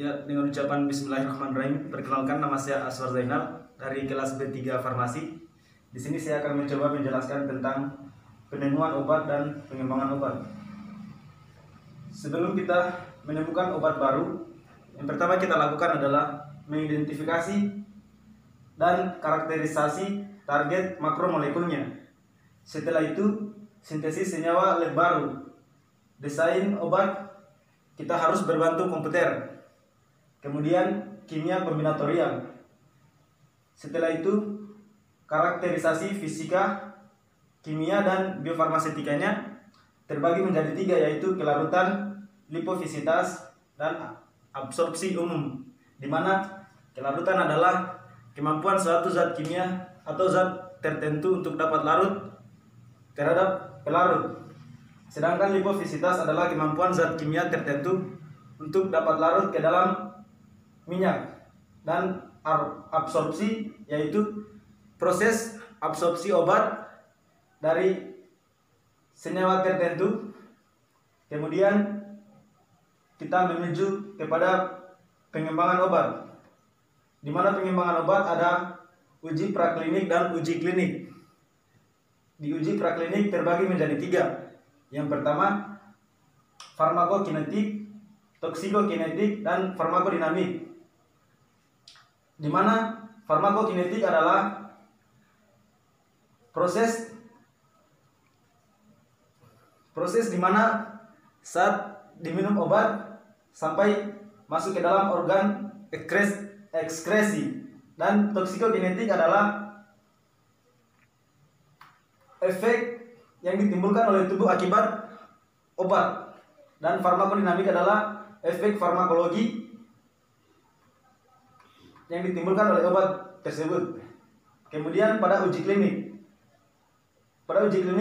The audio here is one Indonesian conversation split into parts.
Ya, dengan ucapan Bismillahirrahmanirrahim. Perkenalkan, nama saya Aswar Zainal dari kelas B3 Farmasi. Di sini saya akan mencoba menjelaskan tentang penemuan obat dan pengembangan obat. Sebelum kita menemukan obat baru, yang pertama kita lakukan adalah mengidentifikasi dan karakterisasi target makromolekulnya. Setelah itu, sintesis senyawa lab baru. Desain obat kita harus berbantu komputer. Kemudian kimia kombinatorial. Setelah itu karakterisasi fisika, kimia dan biofarmasetikanya terbagi menjadi 3, yaitu kelarutan, lipofisitas, dan absorpsi umum. Di mana kelarutan adalah kemampuan suatu zat kimia atau zat tertentu untuk dapat larut terhadap pelarut. Sedangkan lipofisitas adalah kemampuan zat kimia tertentu untuk dapat larut ke dalam minyak. Dan absorpsi yaitu proses absorpsi obat dari senyawa tertentu. Kemudian kita menuju kepada pengembangan obat, di mana pengembangan obat ada uji praklinik dan uji klinik. Di uji praklinik terbagi menjadi 3. Yang pertama farmakokinetik, toksikokinetik, dan farmakodinamik. Di mana farmakokinetik adalah proses di mana saat diminum obat sampai masuk ke dalam organ ekskresi. Dan toksikokinetik adalah efek yang ditimbulkan oleh tubuh akibat obat. Dan farmakodinamik adalah efek farmakologi yang ditimbulkan oleh obat tersebut. Kemudian pada uji klinik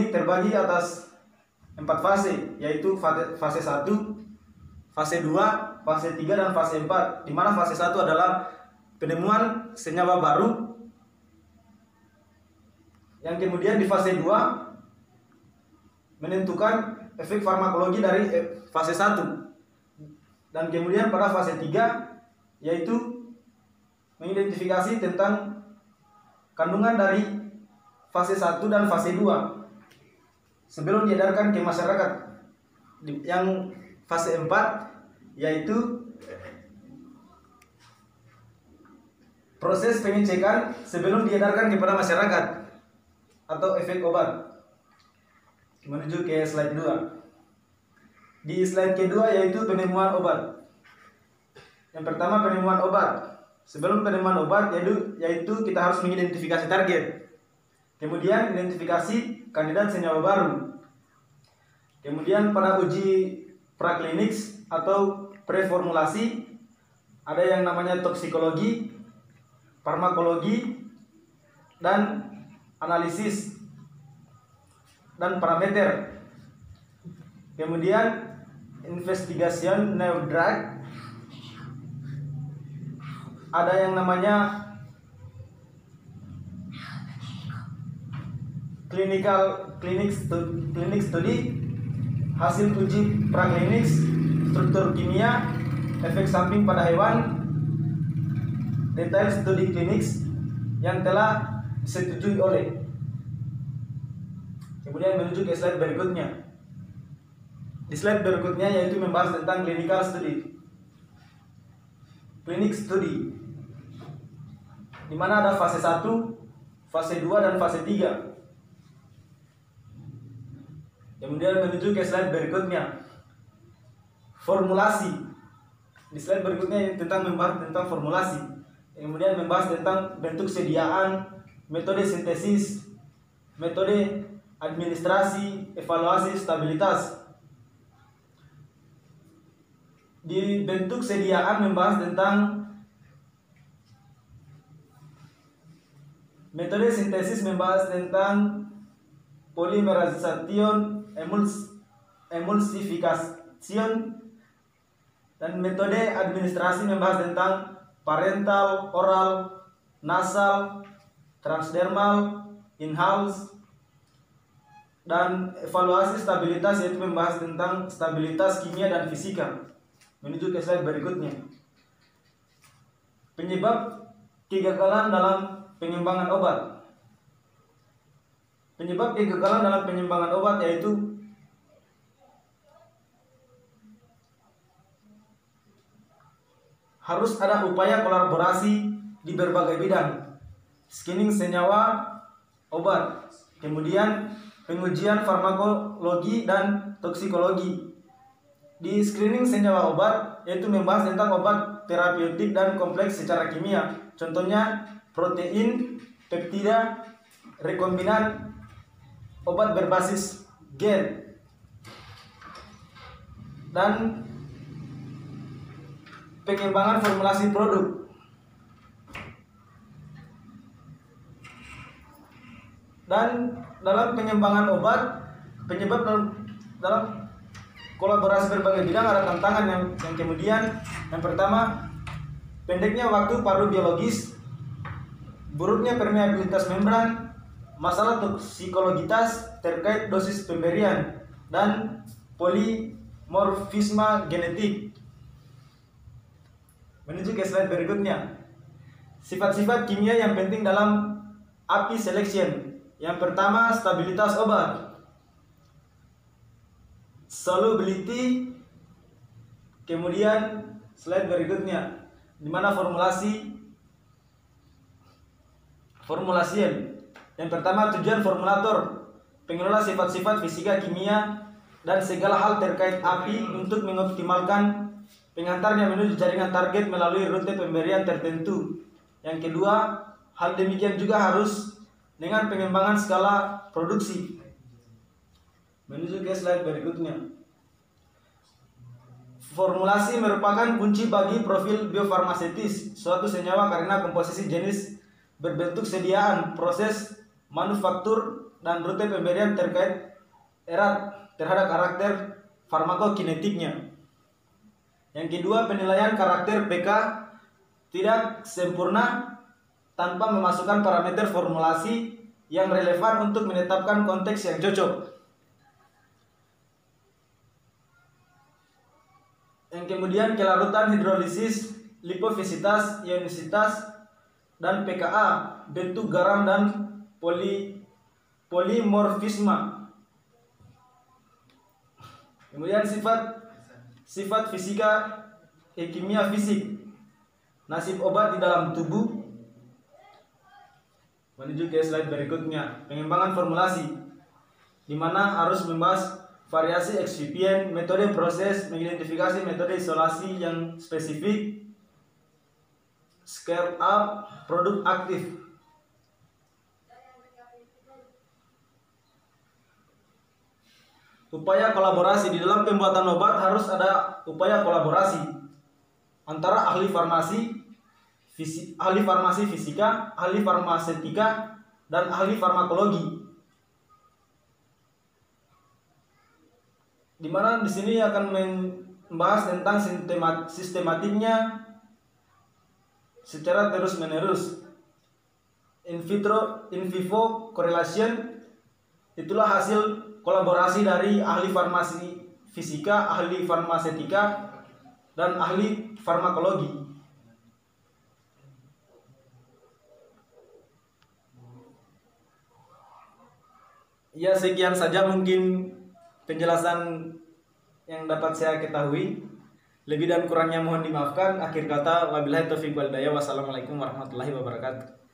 terbagi atas 4 fase, yaitu fase 1, fase 2, fase 3, dan fase 4. Di mana fase 1 adalah penemuan senyawa baru, yang kemudian di fase 2 menentukan efek farmakologi dari fase 1. Dan kemudian pada fase 3 yaitu mengidentifikasi tentang kandungan dari fase 1 dan fase 2 sebelum diedarkan ke masyarakat. Yang fase 4 yaitu proses pengecekan sebelum diedarkan kepada masyarakat atau efek obat. Menuju ke slide 2. Di slide kedua yaitu penemuan obat. Yang pertama penemuan obat. Sebelum penemuan obat yaitu kita harus mengidentifikasi target. Kemudian identifikasi kandidat senyawa baru. Kemudian pada uji praklinik atau preformulasi ada yang namanya toksikologi, farmakologi, dan analisis dan parameter. Kemudian investigation new drug, ada yang namanya clinic study, hasil uji praklinik, struktur kimia, efek samping pada hewan, detail studi klinik yang telah disetujui oleh. Kemudian menuju ke slide berikutnya. Di slide berikutnya yaitu membahas tentang clinical study. Clinic study, di mana ada fase 1, fase 2, dan fase 3. Kemudian menuju ke slide berikutnya. Formulasi. Di slide berikutnya tentang membahas tentang formulasi. Kemudian membahas tentang bentuk sediaan, metode sintesis, metode administrasi, evaluasi stabilitas. Di bentuk sediaan membahas tentang metode sintesis, membahas tentang polimerization, emulsification, dan metode administrasi membahas tentang parental, oral, nasal, transdermal, in-house. Dan evaluasi stabilitas yaitu membahas tentang stabilitas kimia dan fisika. Menuju ke slide berikutnya. Penyebab kegagalan dalam pengembangan obat. Penyebab kegagalan dalam pengembangan obat yaitu harus ada upaya kolaborasi di berbagai bidang. Screening senyawa obat, kemudian pengujian farmakologi dan toksikologi. Di screening senyawa obat yaitu membahas tentang obat terapeutik dan kompleks secara kimia. Contohnya protein, peptida, rekombinan, obat berbasis gen, dan pengembangan formulasi produk. Dan dalam pengembangan obat, penyebab dalam kolaborasi berbagai bidang ada tantangan yang kemudian yang pertama, pendeknya waktu paru biologis, buruknya permeabilitas membran, masalah toksikologitas terkait dosis pemberian, dan polimorfisme genetik. Menuju ke slide berikutnya. Sifat-sifat kimia yang penting dalam API selection. Yang pertama, stabilitas obat, solubility. Kemudian slide berikutnya, di mana formulasian. Yang pertama, tujuan formulator, pengelola sifat-sifat fisika kimia dan segala hal terkait API untuk mengoptimalkan pengantarnya menuju jaringan target melalui rute pemberian tertentu. Yang kedua, hal demikian juga harus dengan pengembangan skala produksi. Menuju ke slide berikutnya. Formulasi merupakan kunci bagi profil biofarmaseutis suatu senyawa karena komposisi jenis, berbentuk sediaan, proses manufaktur, dan rute pemberian terkait erat terhadap karakter farmakokinetiknya. Yang kedua, penilaian karakter PK tidak sempurna tanpa memasukkan parameter formulasi yang relevan untuk menetapkan konteks yang cocok. Yang kemudian, kelarutan, hidrolisis, lipofisitas, ionisitas, dan pKa, bentuk garam, dan polimorfisme. Kemudian sifat fisika, kimia fisik, nasib obat di dalam tubuh. Menuju ke slide berikutnya, pengembangan formulasi, di mana harus membahas variasi eksipien, metode proses, mengidentifikasi metode isolasi yang spesifik, scale up, produk aktif. Upaya kolaborasi, di dalam pembuatan obat harus ada upaya kolaborasi antara ahli farmasi fisika, ahli farmaseutika, dan ahli farmakologi. Di mana di sini akan membahas tentang sistematiknya secara terus-menerus. In vivo correlation, itulah hasil kolaborasi dari ahli farmasi fisika, ahli farmaseutika, dan ahli farmakologi. Ya, sekian saja mungkin penjelasan yang dapat saya ketahui. Lebih dan kurangnya mohon dimaafkan. Akhir kata, wabillahi taufiq wal hidayah. Wassalamualaikum warahmatullahi wabarakatuh.